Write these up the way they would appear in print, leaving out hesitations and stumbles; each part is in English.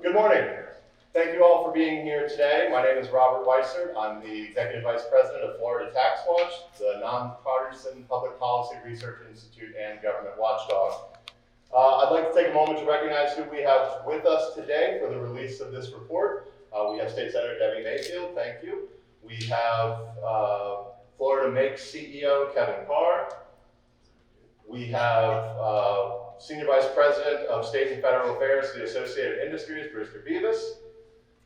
Good morning. Thank you all for being here today. My name is Robert Weissert. I'm the Executive Vice President of Florida TaxWatch, the nonpartisan public policy research institute and government watchdog. I'd like to take a moment to recognize who we have with us today for the release of this report. We have State Senator Debbie Mayfield, thank you. We have FloridaMakes CEO Kevin Carr. We have Senior Vice President of State and Federal Affairs for the Associated Industries, Brewster Beavis.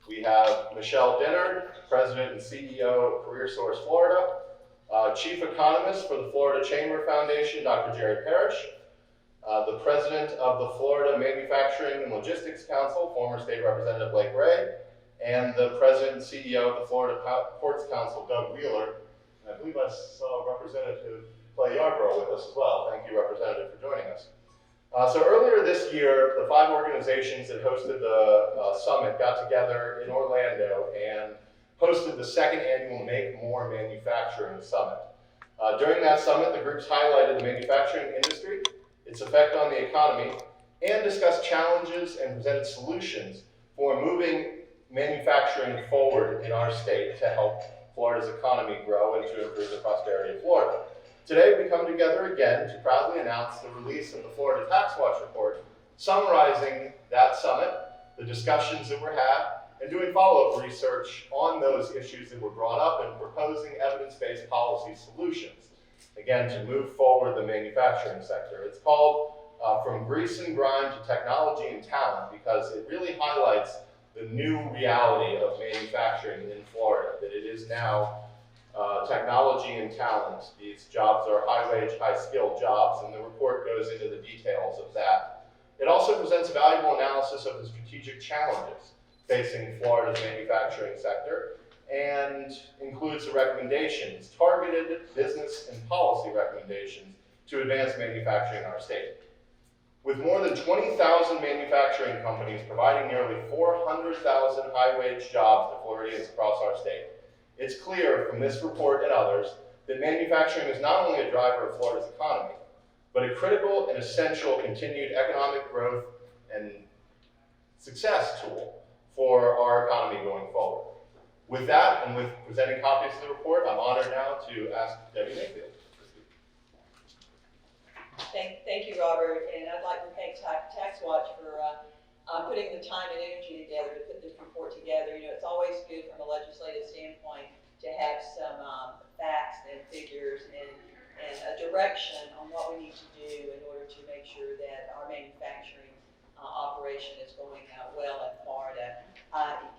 We have Michelle Dennard, President and CEO of CareerSource Florida. Chief Economist for the Florida Chamber Foundation, Dr. Jerry Parrish. The President of the Florida Manufacturing and Logistics Council, former State Representative Blake Ray. And the President and CEO of the Florida Ports Council, Doug Wheeler. And I believe I saw Representative Clay Yarborough with us as well. Thank you, Representative, for joining us. So earlier this year, the 5 organizations that hosted the summit got together in Orlando and hosted the 2nd annual Make More Manufacturing Summit. During that summit, the groups highlighted the manufacturing industry, its effect on the economy, and discussed challenges and presented solutions for moving manufacturing forward in our state to help Florida's economy grow and to improve the prosperity of Florida. Today, we come together again to proudly announce the release of the Florida TaxWatch report, summarizing that summit, the discussions that were had, and doing follow-up research on those issues that were brought up and proposing evidence-based policy solutions, again, to move forward the manufacturing sector. It's called From Grease and Grime to Technology and Talent because it really highlights the new reality of manufacturing in Florida, that it is now technology and talent. These jobs are high-wage, high-skilled jobs, and the report goes into the details of that. It also presents a valuable analysis of the strategic challenges facing Florida's manufacturing sector and includes the recommendations, targeted business and policy recommendations to advance manufacturing in our state. With more than 20,000 manufacturing companies providing nearly 400,000 high-wage jobs to Floridians across our state, it's clear from this report and others that manufacturing is not only a driver of Florida's economy, but a critical and essential continued economic growth and success tool for our economy going forward. With that, and with presenting copies of the report, I'm honored now to ask Debbie Mayfield. Thank you, Robert, and I'd like to thank TaxWatch for putting the time and energy together to put this report together. You know, it's always good from a legislative standpoint to have some facts and figures and a direction on what we need to do in order to make sure that our manufacturing operation is going well in Florida.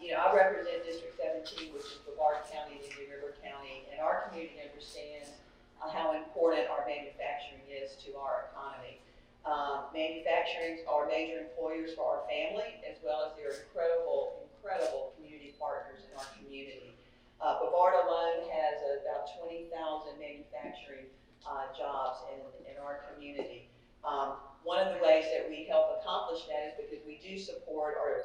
You know, I represent District 17, which is Brevard County and Indian River County, and our community understands how important our manufacturing is to our economy. Manufacturers are major employers for our family, as well as they're incredible community partners in our community. Brevard alone has about 20,000 manufacturing jobs in our community. One of the ways that we help accomplish that is because we do support our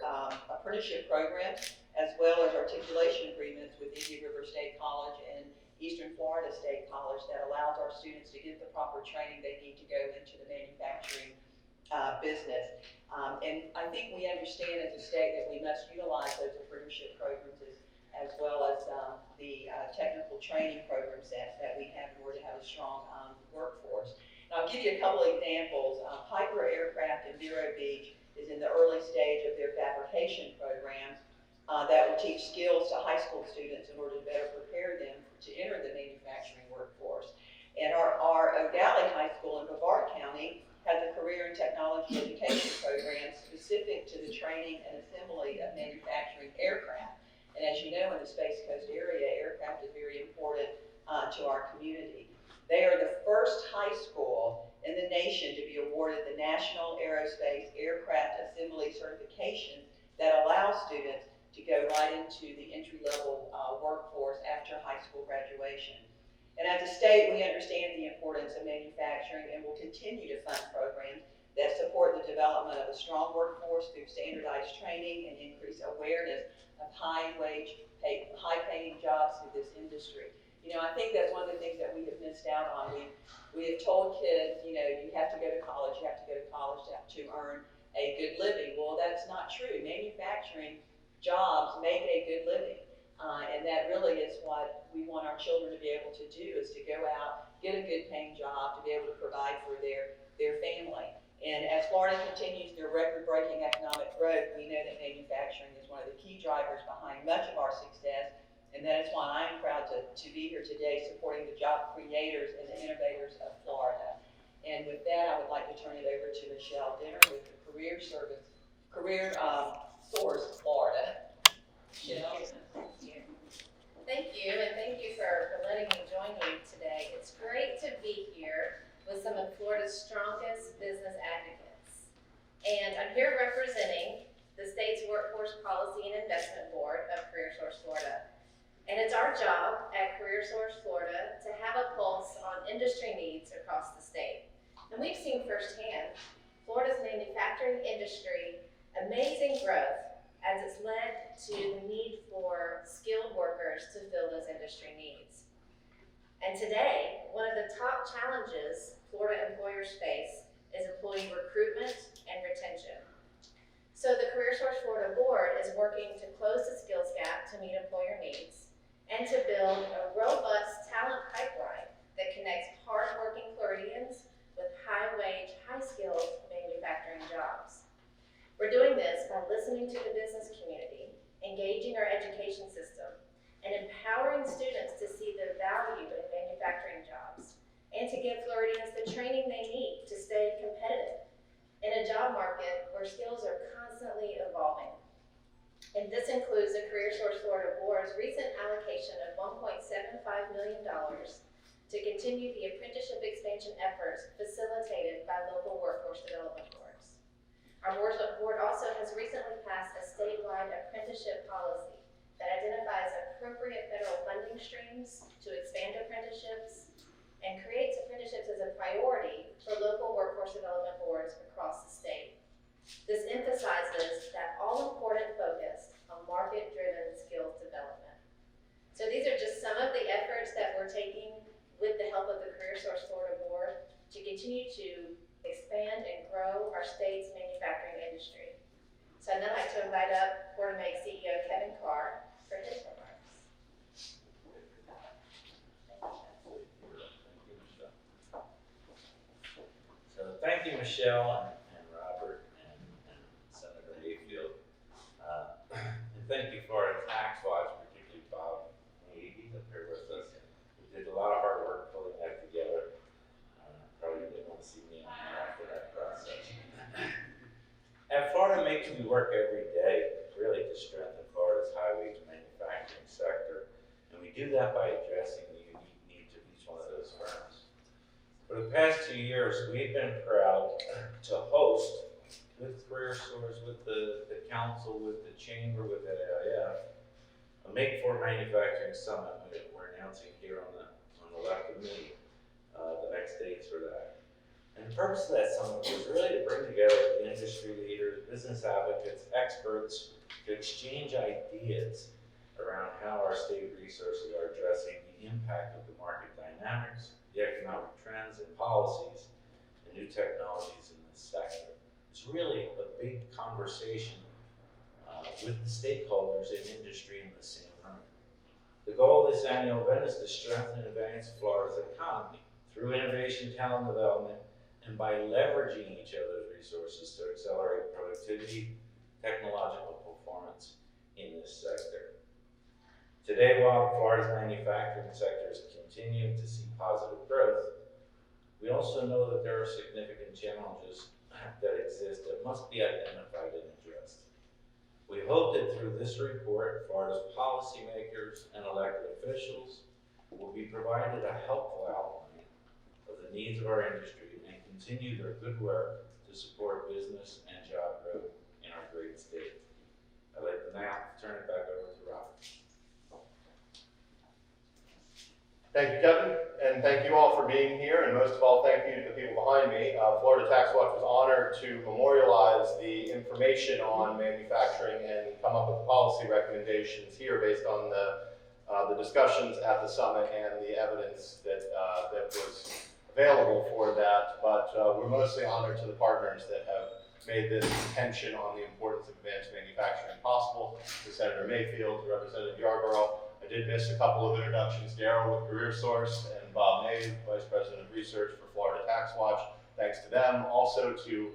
apprenticeship program, as well as articulation agreements with Indian River State College and Eastern Florida State College that allows our students to get the proper training they need to go into the manufacturing business. And I think we understand as a state that we must utilize those apprenticeship programs as well as the technical training programs that we have in order to have a strong workforce. And I'll give you a couple of examples. Piper Aircraft in Vero Beach is in the early stage of their fabrication programs that will teach skills to high school students in order to better prepare them to enter the manufacturing workforce. And our O'Galley High School in Brevard County has a career and technology education program specific to the training and assembly of manufacturing aircraft. And as you know, in the Space Coast area, aircraft is very important to our community. They are the first high school in the nation to be awarded the National Aerospace Aircraft Assembly certification that allows students to go right into the entry-level workforce after high school graduation. And as a state, we understand the importance of manufacturing and will continue to fund programs that support the development of a strong workforce through standardized training and increase awareness of high-paying jobs through this industry. You know, I think that's one of the things that we have missed out on. We have told kids, you know, you have to go to college to earn a good living. Well, that's not true. Manufacturing jobs make a good living. And that really is what we want our children to be able to do, is to go out, get a good paying job, to be able to provide for their family. And as Florida continues their record-breaking economic growth, we know that manufacturing is one of the key drivers behind much of our success. And that is why I am proud to be here today supporting the job creators and the innovators of Florida. And with that, I would like to turn it over to Michelle Dinner with the Career Source Florida. Michelle? Thank you, and thank you for letting me join you today. It's great to be here with some of Florida's strongest business advocates. And I'm here representing the state's Workforce Policy and Investment Board of CareerSource Florida. And it's our job at CareerSource Florida to have a pulse on industry needs across the state. And we've seen firsthand Florida's manufacturing industry amazing growth as it's led to the need for skilled workers to fill those industry needs. And today, one of the top challenges Florida employers face is employee recruitment and retention. So the CareerSource Florida Board is working to close the skills gap to meet employer needs and to build a robust talent pipeline that connects hardworking Floridians with high-wage, high-skilled manufacturing jobs. We're doing this by listening to the business community, engaging our education system, and empowering students to see the value in manufacturing jobs, and to give Floridians the training they need to stay competitive in a job market where skills are constantly evolving. And this includes the CareerSource Florida Board's recent allocation of $1.75 million to continue the apprenticeship expansion efforts facilitated by local workforce development boards. Our board also has recently passed a statewide apprenticeship policy that identifies appropriate federal funding streams to expand apprenticeships and creates apprenticeships as a priority for local workforce development boards across the state. This emphasizes that all-important focus on market-driven skills development. So these are just some of the efforts that we're taking with the help of the CareerSource Florida Board to continue to expand and grow our state's manufacturing industry. So I'd now like to invite up FloridaMakes CEO Kevin Carr for his remarks. So thank you, Michelle and Robert and Senator Mayfield. And thank you, Florida TaxWatch, particularly Bob Meade, he's up here with us. We did a lot of hard work pulling that together. Probably didn't want to see me on after that process. At FloridaMakes, we work every day really to strengthen Florida's highway manufacturing sector, and we do that by addressing the unique needs of each one of those firms. For the past 2 years, we've been proud to host, with CareerSource, with the council, with the chamber, with the AIF, a Make for Manufacturing Summit we're announcing here on the left of me. The next dates for that. And the purpose of that summit was really to bring together industry leaders, business advocates, experts to exchange ideas around how our state resources are addressing the impact of the market dynamics, the economic trends and policies, and new technologies in this sector. It's really a big conversation with the stakeholders in industry in the same room. The goal of this annual event is to strengthen and advance Florida's economy through innovation, talent development, and by leveraging each other's resources to accelerate productivity, technological performance in this sector. Today, while Florida's manufacturing sector is continuing to see positive growth, we also know that there are significant challenges that exist that must be identified and addressed. We hope that through this report, Florida's policymakers and elected officials will be provided a helpful outline of the needs of our industry and continue their good work to support business and job growth in our great state. I'd like to now turn it back over to Robert. Thank you, Kevin, and thank you all for being here, and most of all, thank you to the people behind me. Florida TaxWatch was honored to memorialize the information on manufacturing and come up with policy recommendations here based on the discussions at the summit and the evidence that was available for that. But we're mostly honored to the partners that have made this attention on the importance of advanced manufacturing possible. To Senator Mayfield, to Representative Yarborough. I did miss a couple of introductions, Daryl with CareerSource and Bob May, Vice President of Research for Florida TaxWatch. Thanks to them. Also to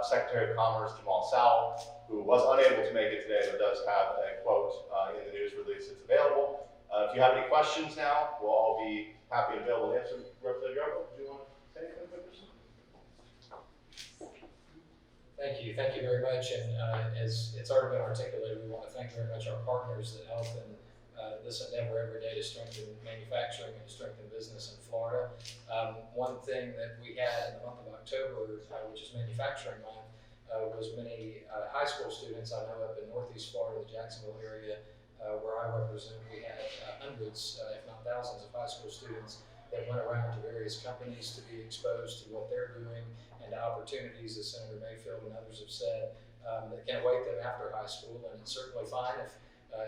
Secretary of Commerce Jamal Sowell, who was unable to make it today, but does have a quote in the news release that's available. If you have any questions now, we'll all be happy and available to answer. Representative Yarborough, do you want to say anything quickly? Thank you very much. And as it's already been articulated, we want to thank very much our partners that help in this endeavor every day to strengthen manufacturing and to strengthen business in Florida. One thing that we had in the month of October, which is Manufacturing Month, was many high school students. I know up in Northeast Florida, the Jacksonville area, where I represent, we had hundreds, if not thousands, of high school students that went around to various companies to be exposed to what they're doing and to opportunities, as Senator Mayfield and others have said, that can await them after high school. And it's certainly fine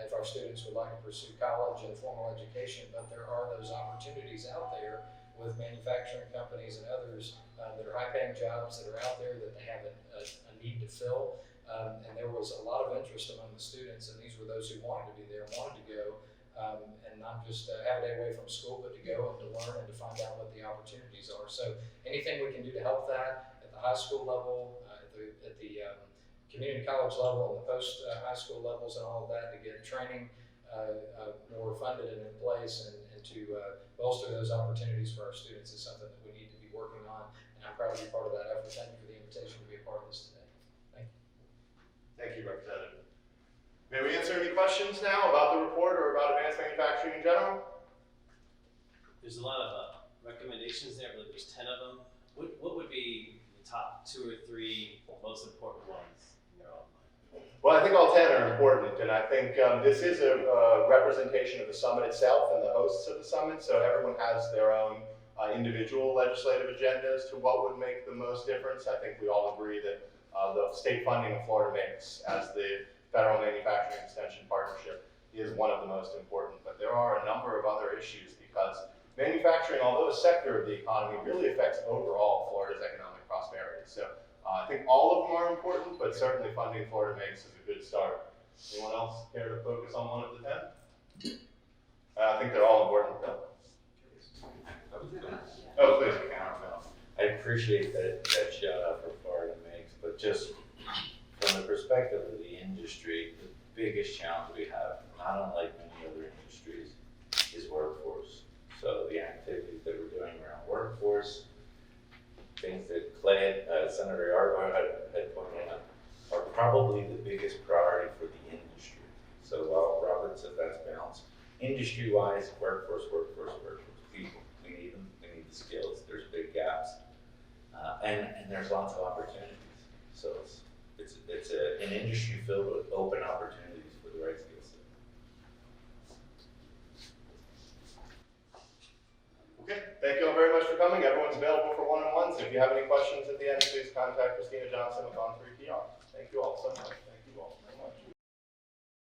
if our students would like to pursue college and formal education, but there are those opportunities out there with manufacturing companies and others that are high-paying jobs that are out there that they have a need to fill. And there was a lot of interest among the students, and these were those who wanted to be there, wanted to go, and not just have a day away from school, but to go and to learn and to find out what the opportunities are. So anything we can do to help that at the high school level, at the community college level, and the post-high school levels and all of that, to get training more funded and in place and to bolster those opportunities for our students is something that we need to be working on. And I'm proud to be part of that effort. Thank you for the invitation to be a part of this today. Thank you. Thank you, Representative. May we answer any questions now about the report or about advanced manufacturing in general? There's a lot of recommendations there, but there's 10 of them. What would be the top 2 or 3 most important ones in your own mind? Well, I think all 10 are important, and I think this is a representation of the summit itself and the hosts of the summit, so everyone has their own individual legislative agendas to what would make the most difference. I think we all agree that the state funding of FloridaMakes as the Federal Manufacturing Extension Partnership is one of the most important, but there are a number of other issues because manufacturing, although a sector of the economy, really affects overall Florida's economic prosperity. So I think all of them are important, but certainly funding FloridaMakes is a good start. Anyone else care to focus on one of the 10? I think they're all important, Bill. Oh, please. I appreciate that shout out for FloridaMakes, but just from the perspective of the industry, the biggest challenge we have, not unlike many other industries, is workforce. So the activities that we're doing around workforce, things that Senator Yarborough had pointed out, are probably the biggest priority for the industry. So while Robert said that's balanced, industry-wise, workforce, people, we need them, we need the skills, there's big gaps, and there's lots of opportunities. So it's an industry filled with open opportunities for the right skill set. Okay, thank you all very much for coming. Everyone's available for one-on-ones. If you have any questions at the end, please contact Christina Johnson with On3PR. Thank you all so much.